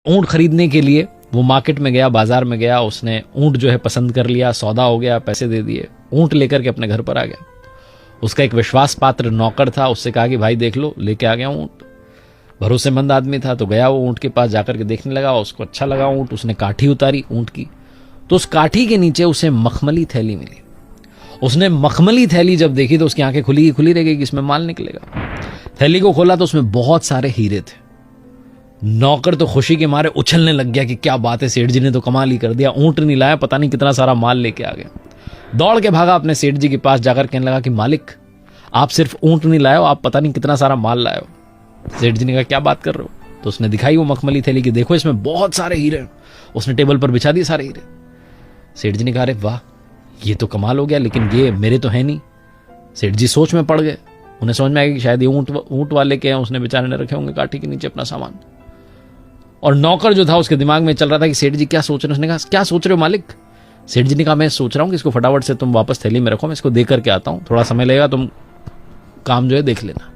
ऊंट खरीदने के लिए वो मार्केट में गया, बाजार में गया, उसने ऊंट जो है पसंद कर लिया, सौदा हो गया, पैसे दे दिए, ऊंट लेकर के अपने घर पर आ गया। उसका एक विश्वास पात्र नौकर था, उससे कहा कि भाई देख लो, लेके आ गया ऊंट। भरोसेमंद आदमी था, तो गया वो ऊंट के पास, जाकर के देखने लगा, उसको अच्छा लगा ऊंट, उसने काठी उतारी ऊंट की, तो उस काठी के नीचे उसे मखमली थैली मिली। उसने मखमली थैली जब देखी तो उसकी आंखें खुली रह गई कि इसमें माल निकलेगा। थैली को खोला तो उसमें बहुत सारे हीरे थे। नौकर तो खुशी के मारे उछलने लग गया कि क्या बात है, सेठ जी ने तो कमाल ही कर दिया, ऊंट नहीं लाया, पता नहीं कितना सारा माल लेके आ गया। दौड़ के भागा अपने सेठ जी के पास, जाकर कहने लगा कि मालिक, आप सिर्फ ऊंट नहीं लाए हो, आप पता नहीं कितना सारा माल लाए हो। सेठ जी ने कहा क्या बात कर रहे हो? तो उसने दिखाई वो मखमली थैली कि देखो इसमें बहुत सारे हीरे। उसने टेबल पर बिछा दिए सारे हीरे। सेठ जी ने कहा अरे वाह, ये तो कमाल हो गया, लेकिन ये मेरे तो है नहीं। सेठ जी सोच में पड़ गए। उन्हें समझ में आ गया कि शायद ये ऊंट वाले के हैं, उसने बेचारे ने रखे होंगे काठी के नीचे अपना सामान। और नौकर जो था उसके दिमाग में चल रहा था कि सेठ जी क्या सोच रहे हैं। उसने कहा क्या सोच रहे हो मालिक? सेठ जी ने कहा मैं सोच रहा हूँ कि इसको फटाफट से तुम वापस थैली में रखो, मैं इसको दे करके आता हूँ, थोड़ा समय लगेगा, तुम काम जो है देख लेना।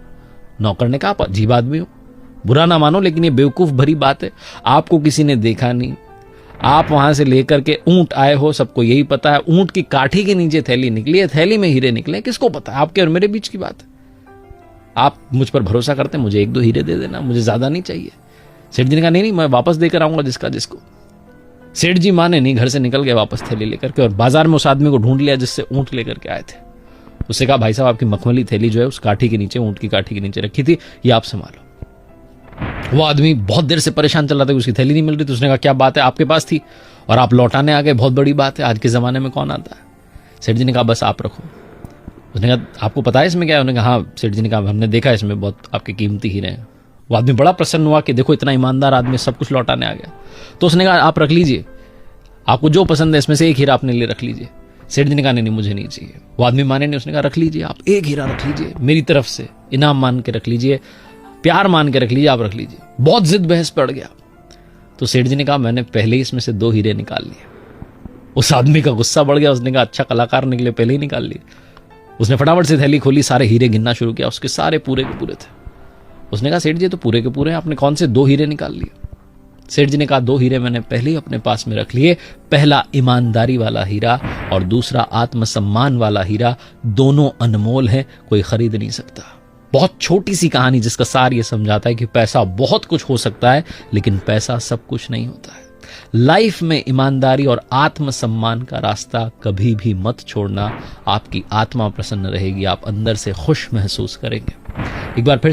नौकर ने कहा आप अजीब आदमी हो, बुरा ना मानो, लेकिन ये बेवकूफ भरी बात है, आपको किसी ने देखा नहीं, आप वहां से लेकर के ऊंट आए हो, सबको यही पता है, ऊंट की काठी के नीचे थैली निकली है, थैली में हीरे निकले, किसको पता है? आपके और मेरे बीच की बात है। आप मुझ पर भरोसा करते हैं, मुझे 1-2 हीरे दे देना, मुझे ज्यादा नहीं चाहिए। सेठ जी ने कहा नहीं, मैं वापस देकर आऊंगा जिसको। सेठ जी माने नहीं, घर से निकल गए वापस थैली लेकर के, और बाजार में उस आदमी को ढूंढ लिया जिससे ऊंट लेकर के आए थे। उससे कहा भाई साहब, आपकी मखमली थैली जो है उस काठी के नीचे, ऊंट की काठी के नीचे रखी थी, ये आप संभालो। वो आदमी बहुत देर से परेशान चल रहा था कि उसकी थैली नहीं मिल रही, तो उसने कहा क्या बात है, आपके पास थी और आप लौटाने आ गए, बहुत बड़ी बात है, आज के जमाने में कौन आता है? सेठ जी ने कहा बस आप रखो। उसने कहा आपको पता है इसमें क्या है? उन्होंने कहा हाँ। सेठ जी ने कहा हमने देखा इसमें बहुत आपके कीमती हीरे हैं। वो आदमी बड़ा प्रसन्न हुआ कि देखो इतना ईमानदार आदमी सब कुछ लौटाने आ गया। तो उसने कहा आप रख लीजिए, आपको जो पसंद है इसमें से एक हीरा अपने लिए रख लीजिए। सेठ जी ने कहा नहीं मुझे नहीं चाहिए। वो आदमी माने नहीं, उसने कहा रख लीजिए, आप एक हीरा रख लीजिए, मेरी तरफ से इनाम मान के रख लीजिए, प्यार मान के रख लीजिए, आप रख लीजिए। बहुत जिद बहस पड़ गया। तो सेठ जी ने कहा मैंने पहले ही इसमें से 2 हीरे निकाल लिए। उस आदमी का गुस्सा बढ़ गया, उसने कहा अच्छा कलाकार निकले, पहले ही निकाल लिए। उसने फटाफट से थैली खोली, सारे हीरे गिनना शुरू किया, उसके सारे पूरे के पूरे थे। उसने कहा सेठ जी तो पूरे के पूरे हैं, आपने कौन से 2 हीरे निकाल लिए? सेठ जी ने कहा 2 हीरे मैंने पहले ही अपने पास में रख लिए, पहला ईमानदारी वाला हीरा और दूसरा आत्मसम्मान वाला हीरा, दोनों अनमोल है, कोई खरीद नहीं सकता। बहुत छोटी सी कहानी जिसका सार ये समझाता है कि पैसा बहुत कुछ हो सकता है, लेकिन पैसा सब कुछ नहीं होता है। लाइफ में ईमानदारी और आत्मसम्मान का रास्ता कभी भी मत छोड़ना, आपकी आत्मा प्रसन्न रहेगी, आप अंदर से खुश महसूस करेंगे। एक बार फिर से